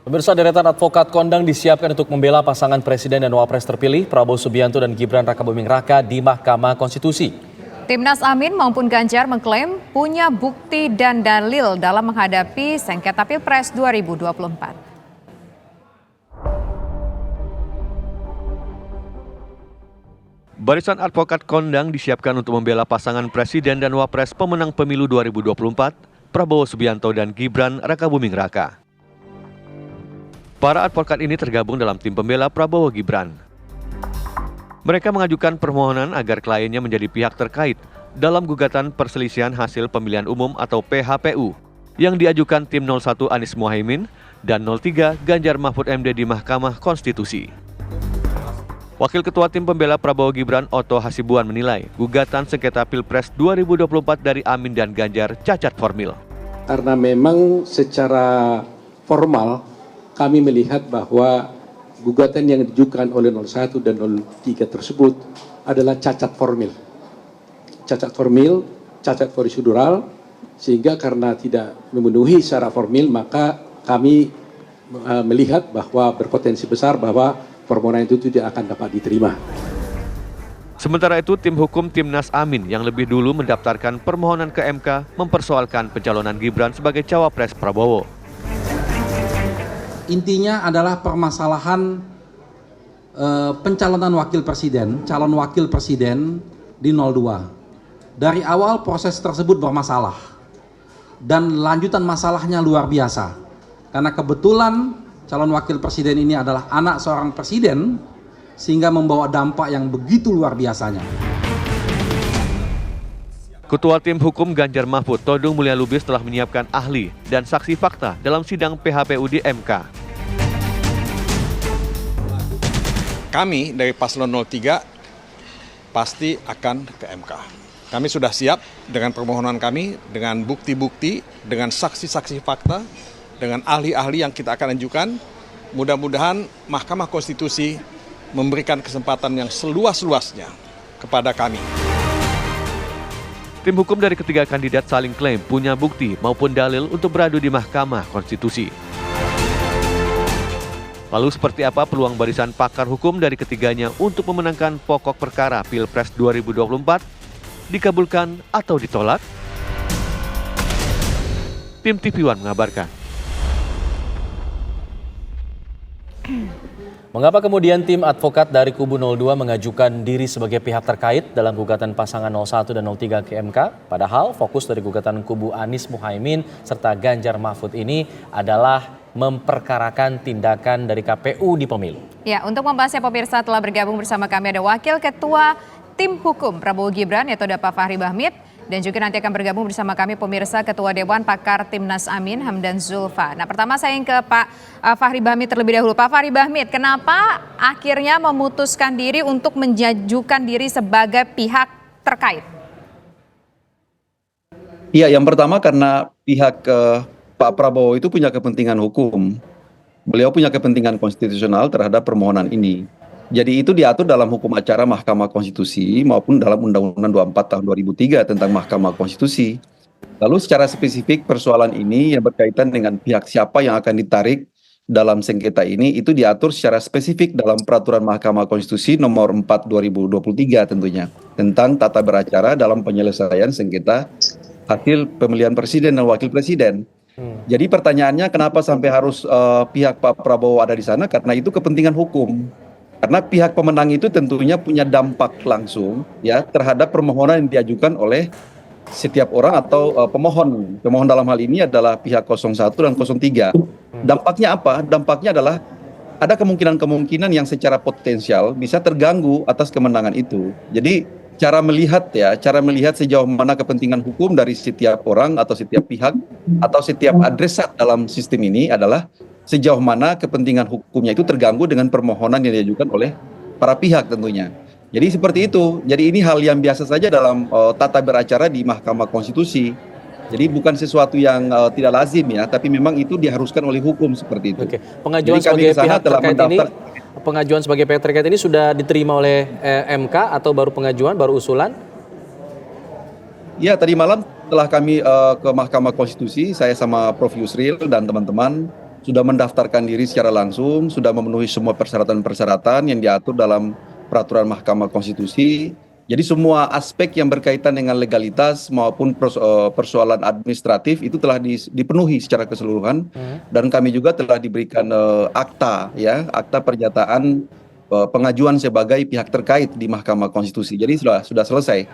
Pemirsa, deretan advokat kondang disiapkan untuk membela pasangan Presiden dan Wapres terpilih Prabowo Subianto dan Gibran Rakabuming Raka di Mahkamah Konstitusi. Timnas Amin maupun Ganjar mengklaim punya bukti dan dalil dalam menghadapi sengketa Pilpres 2024. Barisan advokat kondang disiapkan untuk membela pasangan Presiden dan Wapres pemenang pemilu 2024, Prabowo Subianto dan Gibran Rakabuming Raka. Para advokat ini tergabung dalam tim pembela Prabowo Gibran. Mereka mengajukan permohonan agar kliennya menjadi pihak terkait dalam gugatan perselisihan hasil pemilihan umum atau PHPU yang diajukan tim 01 Anies Mohaimin dan 03 Ganjar Mahfud MD di Mahkamah Konstitusi. Wakil Ketua Tim Pembela Prabowo Gibran Otto Hasibuan menilai gugatan sengketa Pilpres 2024 dari Amin dan Ganjar cacat formil. Karena memang secara formal kami melihat bahwa gugatan yang diajukan oleh 01 dan 03 tersebut adalah cacat formil. Cacat formil, cacat prosedural, sehingga karena tidak memenuhi secara formil maka kami melihat bahwa berpotensi besar bahwa permohonan itu tidak akan dapat diterima. Sementara itu, tim hukum Timnas Amin yang lebih dulu mendaftarkan permohonan ke MK mempersoalkan pencalonan Gibran sebagai cawapres Prabowo. Intinya adalah permasalahan pencalonan wakil presiden, calon wakil presiden di 02. Dari awal proses tersebut bermasalah dan lanjutan masalahnya luar biasa. Karena kebetulan calon wakil presiden ini adalah anak seorang presiden sehingga membawa dampak yang begitu luar biasanya. Ketua Tim Hukum Ganjar Mahfud Todung Mulya Lubis telah menyiapkan ahli dan saksi fakta dalam sidang PHPU di MK. Kami dari Paslon 03 pasti akan ke MK. Kami sudah siap dengan permohonan kami, dengan bukti-bukti, dengan saksi-saksi fakta, dengan ahli-ahli yang kita akan ajukan. Mudah-mudahan Mahkamah Konstitusi memberikan kesempatan yang seluas-luasnya kepada kami. Tim hukum dari ketiga kandidat saling klaim punya bukti maupun dalil untuk beradu di Mahkamah Konstitusi. Lalu seperti apa peluang barisan pakar hukum dari ketiganya untuk memenangkan pokok perkara Pilpres 2024? Dikabulkan atau ditolak? Tim TV One mengabarkan. Mengapa kemudian tim advokat dari kubu 02 mengajukan diri sebagai pihak terkait dalam gugatan pasangan 01 dan 03 ke MK? Padahal fokus dari gugatan kubu Anies Mohaimin serta Ganjar Mahfud ini adalah memperkarakan tindakan dari KPU di pemilu. Ya, untuk membahasnya pemirsa telah bergabung bersama kami ada Wakil Ketua Tim Hukum Prabowo Gibran yaitu Pak Fahri Bahmit. Dan juga nanti akan bergabung bersama kami pemirsa Ketua Dewan Pakar Timnas Amin Hamdan Zulfa. Nah, pertama saya ingin ke Pak Fahri Bahmit terlebih dahulu. Pak Fahri Bahmit, kenapa akhirnya memutuskan diri untuk mengajukan diri sebagai pihak terkait? Iya, yang pertama karena pihak Pak Prabowo itu punya kepentingan hukum. Beliau punya kepentingan konstitusional terhadap permohonan ini. Jadi itu diatur dalam hukum acara Mahkamah Konstitusi maupun dalam Undang-Undang 24 tahun 2003 tentang Mahkamah Konstitusi. Lalu secara spesifik persoalan ini yang berkaitan dengan pihak siapa yang akan ditarik dalam sengketa ini itu diatur secara spesifik dalam Peraturan Mahkamah Konstitusi nomor 4 2023 tentunya tentang tata beracara dalam penyelesaian sengketa hasil pemilihan presiden dan wakil presiden. Jadi pertanyaannya kenapa sampai harus pihak Pak Prabowo ada di sana? Karena itu kepentingan hukum. Karena pihak pemenang itu tentunya punya dampak langsung ya terhadap permohonan yang diajukan oleh setiap orang atau pemohon. Pemohon dalam hal ini adalah pihak 01 dan 03. Dampaknya apa? Dampaknya adalah ada kemungkinan-kemungkinan yang secara potensial bisa terganggu atas kemenangan itu. Jadi cara melihat sejauh mana kepentingan hukum dari setiap orang atau setiap pihak atau setiap adresat dalam sistem ini adalah sejauh mana kepentingan hukumnya itu terganggu dengan permohonan yang diajukan oleh para pihak tentunya. Jadi seperti itu. Jadi ini hal yang biasa saja dalam tata beracara di Mahkamah Konstitusi. Jadi bukan sesuatu yang tidak lazim ya, tapi memang itu diharuskan oleh hukum seperti itu. Oke. Pengajuan sebagai pihak terkait ini, pengajuan sebagai pihak terkait ini sudah diterima oleh MK atau baru pengajuan, baru usulan? Ya, tadi malam setelah kami ke Mahkamah Konstitusi, saya sama Prof. Yusril dan teman-teman sudah mendaftarkan diri secara langsung, sudah memenuhi semua persyaratan-persyaratan yang diatur dalam peraturan Mahkamah Konstitusi. Jadi semua aspek yang berkaitan dengan legalitas maupun persoalan administratif itu telah dipenuhi secara keseluruhan, dan kami juga telah diberikan akta pernyataan pengajuan sebagai pihak terkait di Mahkamah Konstitusi. Jadi sudah selesai.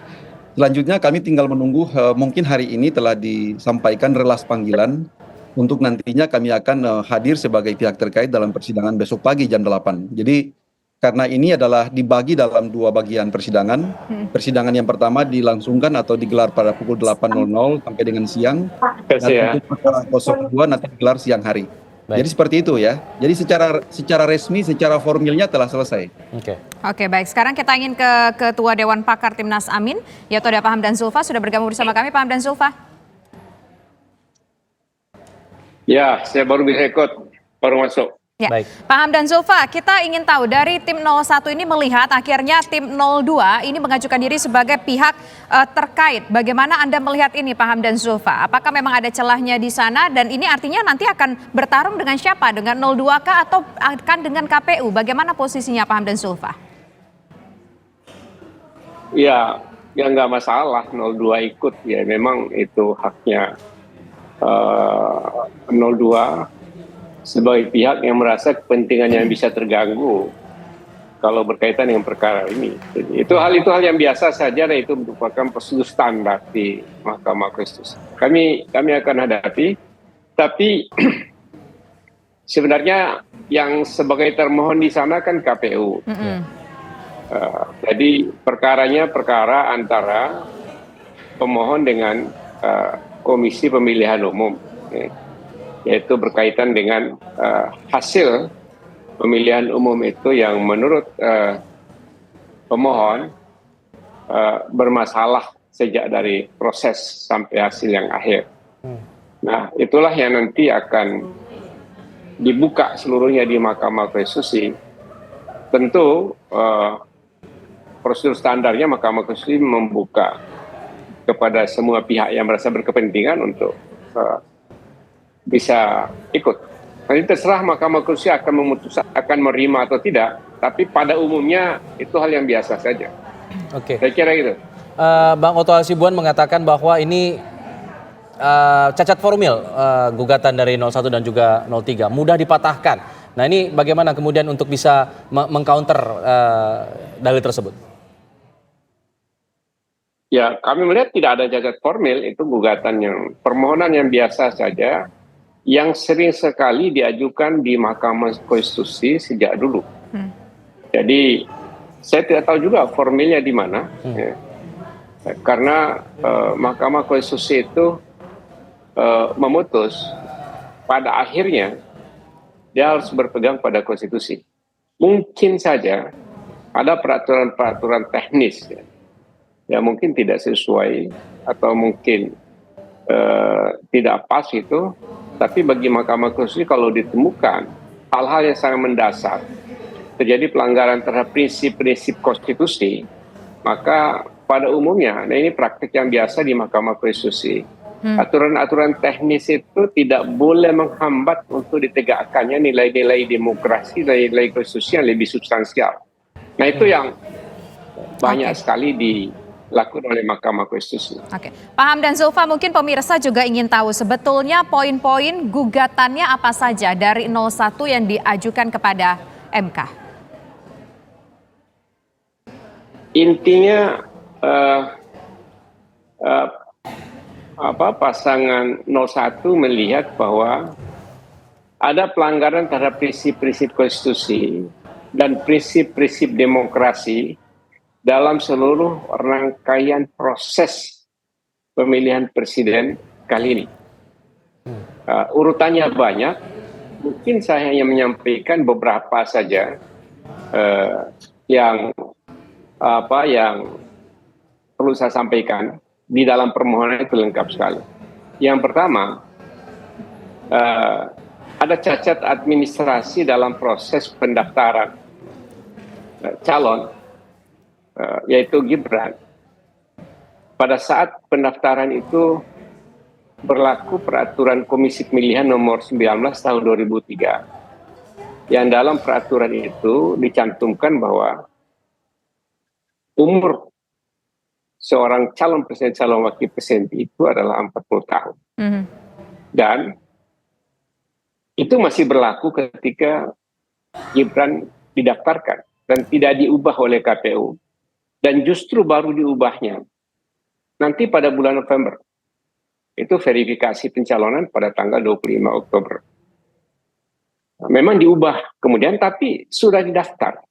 Selanjutnya kami tinggal menunggu, mungkin hari ini telah disampaikan relas panggilan untuk nantinya kami akan hadir sebagai pihak terkait dalam persidangan besok pagi jam 8. Jadi karena ini adalah dibagi dalam 2 bagian persidangan. Persidangan yang pertama dilangsungkan atau digelar pada pukul 8.00 sampai dengan siang. Dan untuk perkara 02 nanti digelar siang hari. Baik. Jadi seperti itu ya. Jadi secara resmi, secara formilnya telah selesai. Oke, baik. Sekarang kita ingin ke Ketua Dewan Pakar Timnas Amin, yaitu ada Pak Hamdan Zulfa, sudah bergabung bersama kami. Pak Hamdan Zulfa. Ya, saya baru bisa ikut, baru masuk. Ya. Baik. Pak Hamdan Zulfa, kita ingin tahu dari tim 01 ini melihat akhirnya tim 02 ini mengajukan diri sebagai pihak terkait. Bagaimana Anda melihat ini Pak Hamdan Zulfa? Apakah memang ada celahnya di sana dan ini artinya nanti akan bertarung dengan siapa? Dengan 02kah atau akan dengan KPU? Bagaimana posisinya Pak Hamdan Zulfa? Ya nggak masalah 02 ikut ya, memang itu haknya 02 sebagai pihak yang merasa kepentingan yang bisa terganggu kalau berkaitan dengan perkara ini. Jadi, itu hal yang biasa saja dan itu merupakan prosedur standar di Mahkamah Konstitusi. Kami akan hadapi, tapi sebenarnya yang sebagai termohon di sana kan KPU. Jadi perkaranya perkara antara pemohon dengan Komisi Pemilihan Umum. Yaitu berkaitan dengan hasil pemilihan umum itu yang menurut pemohon bermasalah sejak dari proses sampai hasil yang akhir. Nah, itulah yang nanti akan dibuka seluruhnya di Mahkamah Konstitusi. Tentu prosedur standarnya Mahkamah Konstitusi membuka kepada semua pihak yang merasa berkepentingan untuk bisa ikut. Nanti terserah Mahkamah Konstitusi akan memutuskan akan menerima atau tidak, tapi pada umumnya itu hal yang biasa saja. Oke. Saya kira gitu. Bang Otto Hasibuan mengatakan bahwa ini cacat formil gugatan dari 01 dan juga 03 mudah dipatahkan. Nah ini bagaimana kemudian untuk bisa mengcounter dalil tersebut? Ya, kami melihat tidak ada cacat formil, itu gugatan yang permohonan yang biasa saja, yang sering sekali diajukan di Mahkamah Konstitusi sejak dulu. Jadi saya tidak tahu juga formilnya di mana, ya. Karena Mahkamah Konstitusi itu memutus pada akhirnya dia harus berpegang pada konstitusi. Mungkin saja ada peraturan-peraturan teknis ya mungkin tidak sesuai atau mungkin tidak pas itu. Tapi bagi Mahkamah Konstitusi kalau ditemukan hal-hal yang sangat mendasar, terjadi pelanggaran terhadap prinsip-prinsip konstitusi, maka pada umumnya, nah ini praktik yang biasa di Mahkamah Konstitusi, aturan-aturan teknis itu tidak boleh menghambat untuk ditegakkannya nilai-nilai demokrasi, nilai-nilai konstitusi yang lebih substansial. Nah itu yang banyak sekali dilakukan oleh Mahkamah Konstitusi. Oke, Pak Hamdan Zulfa, mungkin pemirsa juga ingin tahu sebetulnya poin-poin gugatannya apa saja dari 01 yang diajukan kepada MK. Intinya pasangan 01 melihat bahwa ada pelanggaran terhadap prinsip-prinsip konstitusi dan prinsip-prinsip demokrasi dalam seluruh rangkaian proses pemilihan presiden kali ini. Urutannya banyak, mungkin saya hanya menyampaikan beberapa saja yang perlu saya sampaikan. Di dalam permohonan itu lengkap sekali. Yang pertama, ada cacat administrasi dalam proses pendaftaran calon, yaitu Gibran. Pada saat pendaftaran itu berlaku peraturan Komisi Pemilihan nomor 19 tahun 2003. Yang dalam peraturan itu dicantumkan bahwa umur seorang calon presiden, calon wakil presiden itu adalah 40 tahun. Dan itu masih berlaku ketika Gibran didaftarkan dan tidak diubah oleh KPU. Dan justru baru diubahnya nanti pada bulan November. Itu verifikasi pencalonan pada tanggal 25 Oktober. Memang diubah kemudian, tapi sudah didaftar.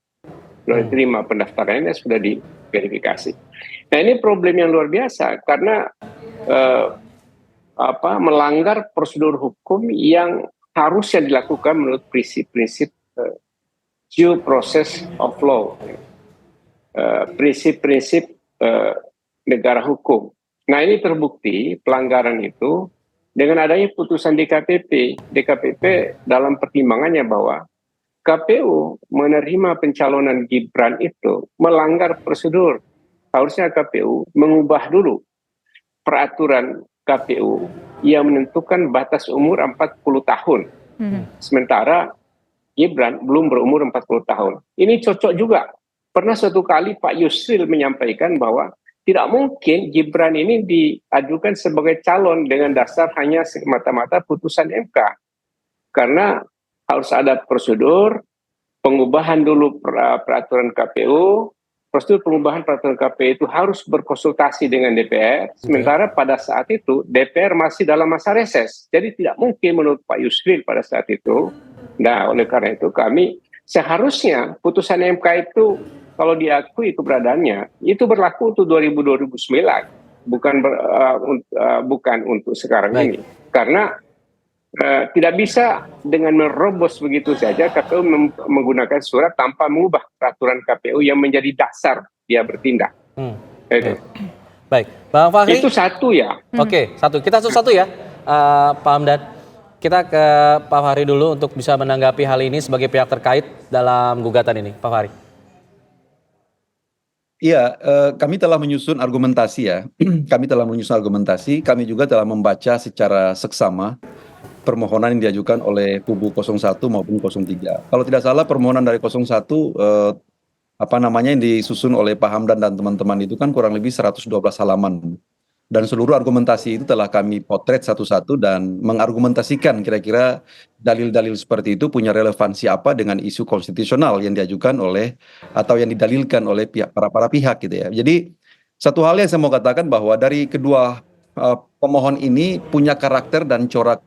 Sudah diterima pendaftarannya, sudah diverifikasi. Nah, ini problem yang luar biasa karena melanggar prosedur hukum yang harusnya dilakukan menurut prinsip-prinsip due process of law, prinsip-prinsip negara hukum. Nah, ini terbukti pelanggaran itu dengan adanya putusan DKPP. DKPP dalam pertimbangannya bahwa KPU menerima pencalonan Gibran itu melanggar prosedur. Harusnya KPU mengubah dulu peraturan KPU yang menentukan batas umur 40 tahun. Sementara Gibran belum berumur 40 tahun. Ini cocok juga. Pernah suatu kali Pak Yusril menyampaikan bahwa tidak mungkin Gibran ini diajukan sebagai calon dengan dasar hanya semata-mata putusan MK. Karena harus ada prosedur, pengubahan dulu peraturan KPU, prosedur pengubahan peraturan KPU itu harus berkonsultasi dengan DPR, sementara pada saat itu DPR masih dalam masa reses. Jadi tidak mungkin menurut Pak Yusril pada saat itu. Nah, oleh karena itu kami seharusnya putusan MK itu kalau diakui keberadaannya, itu berlaku untuk 2009, bukan untuk sekarang ini. Karena tidak bisa dengan merobos begitu saja KPU menggunakan surat tanpa mengubah peraturan KPU yang menjadi dasar dia bertindak. Baik, Bang Fahri. Itu satu ya. Oke, satu. Kita satu ya, Pak Hamdan. Kita ke Pak Fahri dulu untuk bisa menanggapi hal ini sebagai pihak terkait dalam gugatan ini, Pak Fahri. Iya, kami telah menyusun argumentasi ya. Kami telah menyusun argumentasi, kami juga telah membaca secara seksama permohonan yang diajukan oleh kubu 01 maupun 03. Kalau tidak salah permohonan dari 01 yang disusun oleh Pak Hamdan dan teman-teman itu kan kurang lebih 112 halaman. Dan seluruh argumentasi itu telah kami potret satu-satu dan mengargumentasikan kira-kira dalil-dalil seperti itu punya relevansi apa dengan isu konstitusional yang diajukan oleh atau yang didalilkan oleh para pihak gitu ya. Jadi satu hal yang saya mau katakan bahwa dari kedua pemohon ini punya karakter dan corak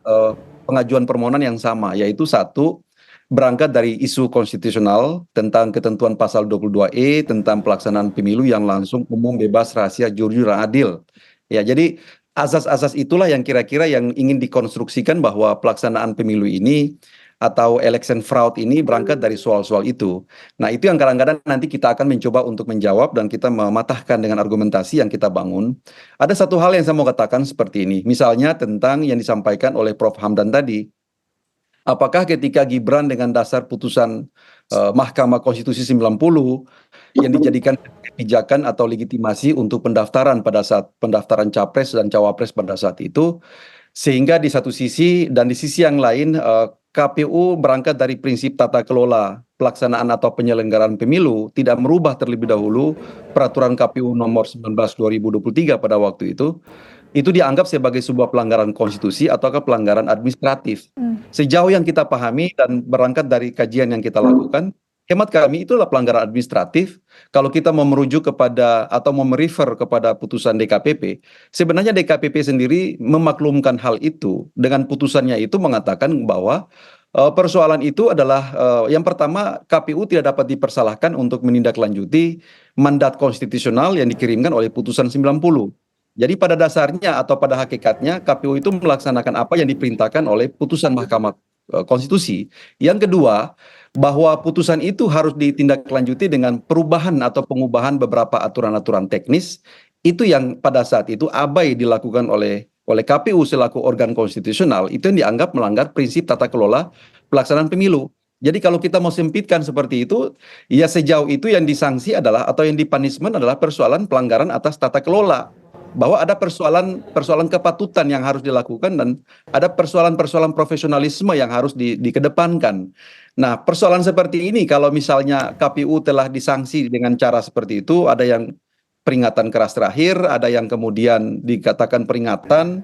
pengajuan permohonan yang sama, yaitu satu, berangkat dari isu konstitusional tentang ketentuan pasal 22E tentang pelaksanaan pemilu yang langsung, umum, bebas, rahasia, jujur, dan adil. Ya, jadi asas-asas itulah yang kira-kira yang ingin dikonstruksikan bahwa pelaksanaan pemilu ini atau election fraud ini berangkat dari soal-soal itu. Nah, itu yang kadang-kadang nanti kita akan mencoba untuk menjawab dan kita mematahkan dengan argumentasi yang kita bangun. Ada satu hal yang saya mau katakan seperti ini, misalnya tentang yang disampaikan oleh Prof. Hamdan tadi. Apakah ketika Gibran dengan dasar putusan Mahkamah Konstitusi 90 yang dijadikan kebijakan atau legitimasi untuk pendaftaran pada saat pendaftaran capres dan cawapres pada saat itu, sehingga di satu sisi dan di sisi yang lain KPU berangkat dari prinsip tata kelola pelaksanaan atau penyelenggaraan pemilu tidak merubah terlebih dahulu peraturan KPU nomor 19 2023 pada waktu itu dianggap sebagai sebuah pelanggaran konstitusi ataukah pelanggaran administratif. Sejauh yang kita pahami dan berangkat dari kajian yang kita lakukan, hemat kami itulah pelanggaran administratif. Kalau kita mau merujuk kepada atau mau merefer kepada putusan DKPP, sebenarnya DKPP sendiri memaklumkan hal itu dengan putusannya itu mengatakan bahwa persoalan itu adalah yang pertama, KPU tidak dapat dipersalahkan untuk menindaklanjuti mandat konstitusional yang dikirimkan oleh putusan 90. Jadi pada dasarnya atau pada hakikatnya KPU itu melaksanakan apa yang diperintahkan oleh putusan Mahkamah Konstitusi. Yang kedua, bahwa putusan itu harus ditindaklanjuti dengan perubahan atau pengubahan beberapa aturan-aturan teknis, itu yang pada saat itu abai dilakukan oleh KPU selaku organ konstitusional, itu yang dianggap melanggar prinsip tata kelola pelaksanaan pemilu. Jadi kalau kita mau sempitkan seperti itu, ya sejauh itu yang disanksi adalah atau yang dipunishment adalah persoalan pelanggaran atas tata kelola. bahwa ada persoalan kepatutan yang harus dilakukan dan ada persoalan profesionalisme yang harus dikedepankan. Nah, persoalan seperti ini kalau misalnya KPU telah disanksi dengan cara seperti itu, ada yang peringatan keras terakhir, ada yang kemudian dikatakan peringatan,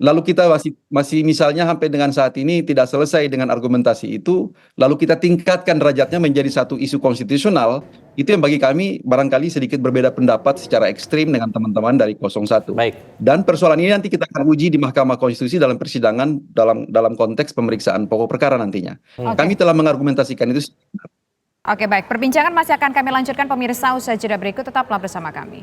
lalu kita masih misalnya sampai dengan saat ini tidak selesai dengan argumentasi itu, lalu kita tingkatkan derajatnya menjadi satu isu konstitusional, itu yang bagi kami barangkali sedikit berbeda pendapat secara ekstrim dengan teman-teman dari 01. Baik. Dan persoalan ini nanti kita akan uji di Mahkamah Konstitusi dalam persidangan dalam konteks pemeriksaan pokok perkara nantinya. Kami telah mengargumentasikan itu. Oke, baik. Perbincangan masih akan kami lanjutkan pemirsa usai jeda berikut, tetaplah bersama kami.